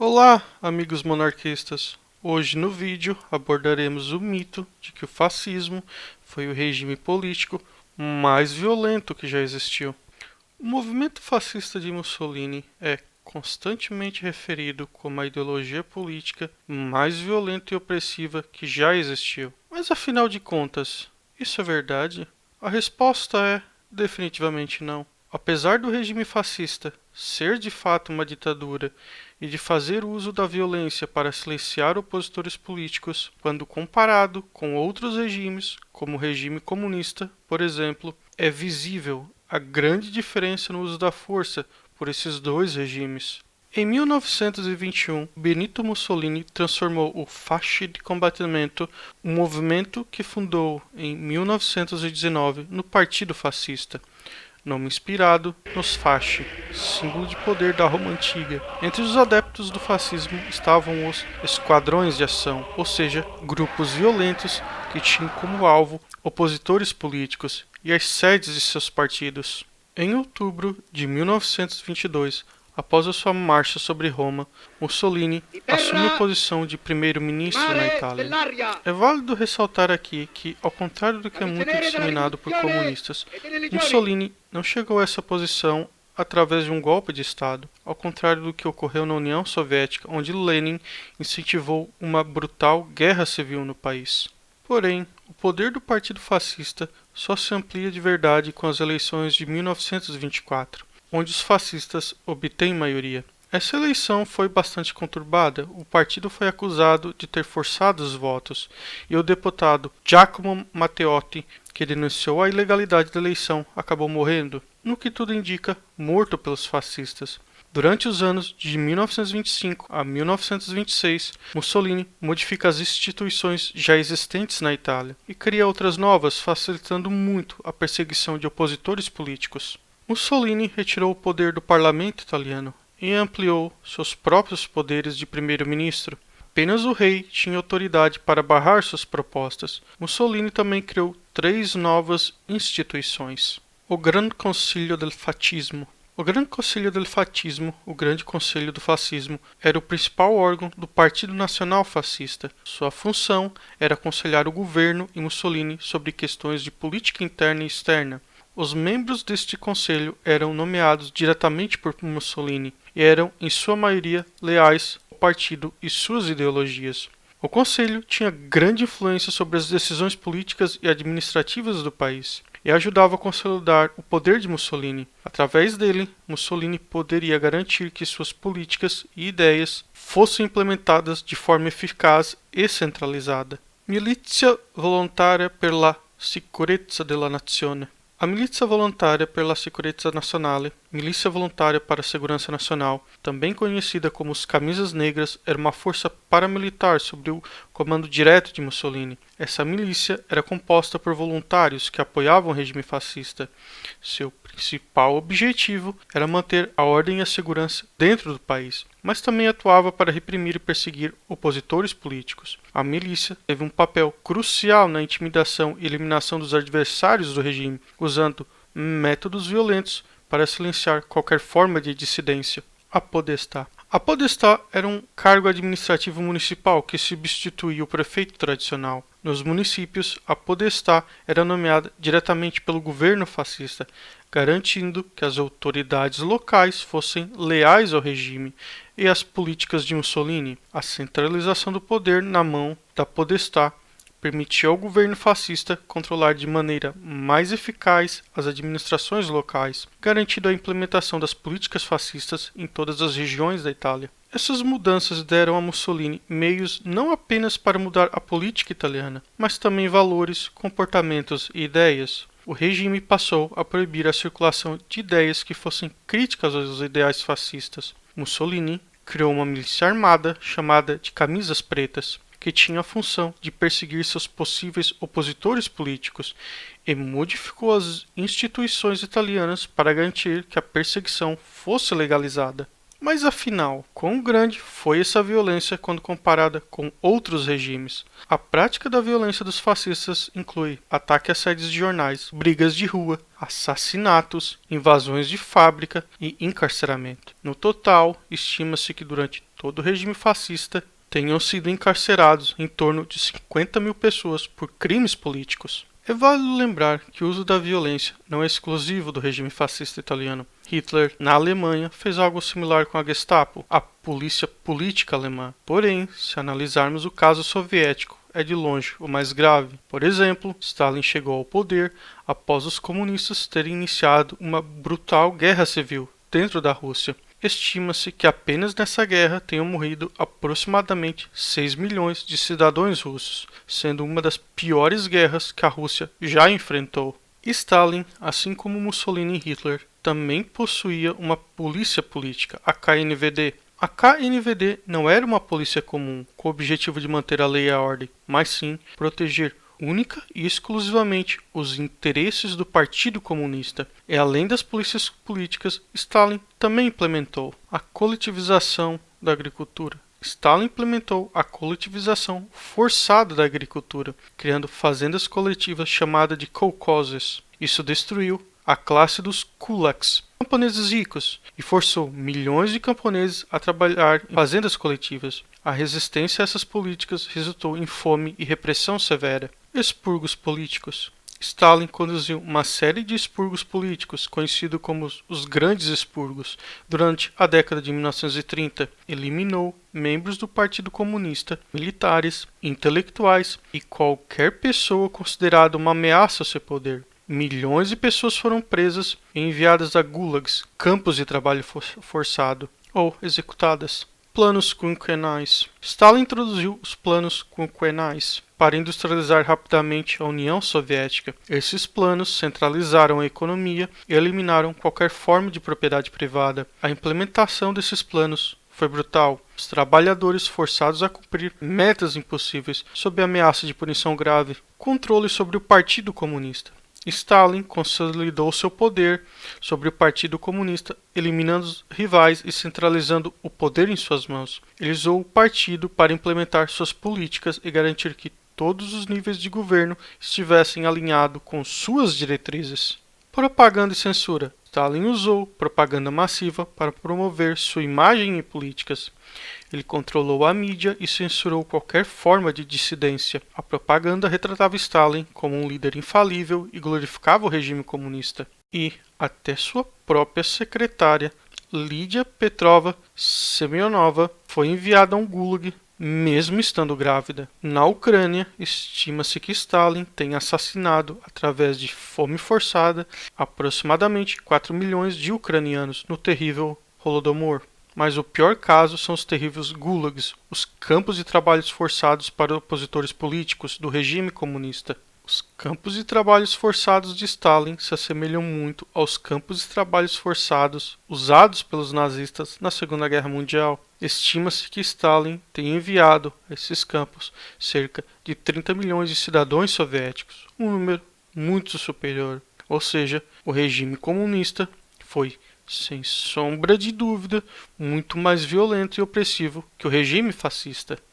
Olá, amigos monarquistas! Hoje no vídeo abordaremos o mito de que o fascismo foi o regime político mais violento que já existiu. O movimento fascista de Mussolini é constantemente referido como a ideologia política mais violenta e opressiva que já existiu. Mas afinal de contas, isso é verdade? A resposta é definitivamente não. Apesar do regime fascista ser de fato uma ditadura e de fazer uso da violência para silenciar opositores políticos, quando comparado com outros regimes, como o regime comunista, por exemplo, é visível a grande diferença no uso da força por esses dois regimes. Em 1921, Benito Mussolini transformou o Fasci di Combattimento, um movimento que fundou em 1919 no Partido Fascista, nome inspirado nos Fasci, símbolo de poder da Roma Antiga. Entre os adeptos do fascismo estavam os esquadrões de ação, ou seja, grupos violentos que tinham como alvo opositores políticos e as sedes de seus partidos. Em outubro de 1922, após a sua marcha sobre Roma, Mussolini assume a posição de primeiro-ministro na Itália. É válido ressaltar aqui que, ao contrário do que é muito disseminado por comunistas, Mussolini não chegou a essa posição através de um golpe de Estado, ao contrário do que ocorreu na União Soviética, onde Lenin incentivou uma brutal guerra civil no país. Porém, o poder do Partido Fascista só se amplia de verdade com as eleições de 1924, onde os fascistas obtêm maioria. Essa eleição foi bastante conturbada. O partido foi acusado de ter forçado os votos, e o deputado Giacomo Matteotti, que denunciou a ilegalidade da eleição, acabou morrendo, no que tudo indica, morto pelos fascistas. Durante os anos de 1925 a 1926, Mussolini modifica as instituições já existentes na Itália e cria outras novas, facilitando muito a perseguição de opositores políticos. Mussolini retirou o poder do parlamento italiano e ampliou seus próprios poderes de primeiro-ministro. Apenas o rei tinha autoridade para barrar suas propostas. Mussolini também criou 3 novas instituições. O Grande Consiglio del Fascismo. O Grande Conselho del Fascismo, o Grande Conselho do Fascismo, era o principal órgão do Partido Nacional Fascista. Sua função era aconselhar o governo e Mussolini sobre questões de política interna e externa. Os membros deste conselho eram nomeados diretamente por Mussolini e eram, em sua maioria, leais ao partido e suas ideologias. O conselho tinha grande influência sobre as decisões políticas e administrativas do país e ajudava a consolidar o poder de Mussolini. Através dele, Mussolini poderia garantir que suas políticas e ideias fossem implementadas de forma eficaz e centralizada. Milizia Volontaria per la Sicurezza della Nazione. A Milícia Volontária per la Sicurezza Nazionale, Milícia Voluntária para a Segurança Nacional, também conhecida como os Camisas Negras, era uma força paramilitar sob o comando direto de Mussolini. Essa milícia era composta por voluntários que apoiavam o regime fascista. Seu principal objetivo era manter a ordem e a segurança dentro do país, mas também atuava para reprimir e perseguir opositores políticos. A milícia teve um papel crucial na intimidação e eliminação dos adversários do regime, usando métodos violentos para silenciar qualquer forma de dissidência. A Podestá. A Podestá era um cargo administrativo municipal que substituía o prefeito tradicional. Nos municípios, a Podestá era nomeada diretamente pelo governo fascista, garantindo que as autoridades locais fossem leais ao regime e às políticas de Mussolini. A centralização do poder na mão da Podestá permitia ao governo fascista controlar de maneira mais eficaz as administrações locais, garantindo a implementação das políticas fascistas em todas as regiões da Itália. Essas mudanças deram a Mussolini meios não apenas para mudar a política italiana, mas também valores, comportamentos e ideias. O regime passou a proibir a circulação de ideias que fossem críticas aos ideais fascistas. Mussolini criou uma milícia armada chamada de Camisas Pretas, que tinha a função de perseguir seus possíveis opositores políticos, e modificou as instituições italianas para garantir que a perseguição fosse legalizada. Mas afinal, quão grande foi essa violência quando comparada com outros regimes? A prática da violência dos fascistas inclui ataque a sedes de jornais, brigas de rua, assassinatos, invasões de fábrica e encarceramento. No total, estima-se que durante todo o regime fascista tenham sido encarcerados em torno de 50 mil pessoas por crimes políticos. É válido lembrar que o uso da violência não é exclusivo do regime fascista italiano. Hitler, na Alemanha, fez algo similar com a Gestapo, a polícia política alemã. Porém, se analisarmos o caso soviético, é de longe o mais grave. Por exemplo, Stalin chegou ao poder após os comunistas terem iniciado uma brutal guerra civil dentro da Rússia. Estima-se que apenas nessa guerra tenham morrido aproximadamente 6 milhões de cidadãos russos, sendo uma das piores guerras que a Rússia já enfrentou. Stalin, assim como Mussolini e Hitler, também possuía uma polícia política, a KNVD. A KNVD não era uma polícia comum, com o objetivo de manter a lei e a ordem, mas sim proteger única e exclusivamente os interesses do Partido Comunista. E além das polícias políticas, Stalin também implementou a coletivização da agricultura. Stalin implementou a coletivização forçada da agricultura, criando fazendas coletivas chamadas de kolkhozes. Isso destruiu a classe dos kulaks, camponeses ricos, e forçou milhões de camponeses a trabalhar em fazendas coletivas. A resistência a essas políticas resultou em fome e repressão severa. Expurgos políticos. Stalin conduziu uma série de expurgos políticos, conhecido como os Grandes Expurgos. Durante a década de 1930, eliminou membros do Partido Comunista, militares, intelectuais e qualquer pessoa considerada uma ameaça ao seu poder. Milhões de pessoas foram presas e enviadas a gulags, campos de trabalho forçado, ou executadas. Planos quinquenais. Stalin introduziu os planos quinquenais para industrializar rapidamente a União Soviética. Esses planos centralizaram a economia e eliminaram qualquer forma de propriedade privada. A implementação desses planos foi brutal. Os trabalhadores forçados a cumprir metas impossíveis sob ameaça de punição grave. Controle sobre o Partido Comunista. Stalin consolidou seu poder sobre o Partido Comunista, eliminando os rivais e centralizando o poder em suas mãos. Ele usou o partido para implementar suas políticas e garantir que todos os níveis de governo estivessem alinhados com suas diretrizes. Propaganda e censura. Stalin usou propaganda massiva para promover sua imagem e políticas. Ele controlou a mídia e censurou qualquer forma de dissidência. A propaganda retratava Stalin como um líder infalível e glorificava o regime comunista. E até sua própria secretária, Lídia Petrova Semyonova, foi enviada a um gulag mesmo estando grávida. Na Ucrânia, estima-se que Stalin tenha assassinado, através de fome forçada, aproximadamente 4 milhões de ucranianos no terrível Holodomor. Mas o pior caso são os terríveis gulags, os campos de trabalhos forçados para opositores políticos do regime comunista. Os campos de trabalhos forçados de Stalin se assemelham muito aos campos de trabalhos forçados usados pelos nazistas na Segunda Guerra Mundial. Estima-se que Stalin tenha enviado a esses campos cerca de 30 milhões de cidadãos soviéticos, um número muito superior. Ou seja, o regime comunista foi, sem sombra de dúvida, muito mais violento e opressivo que o regime fascista.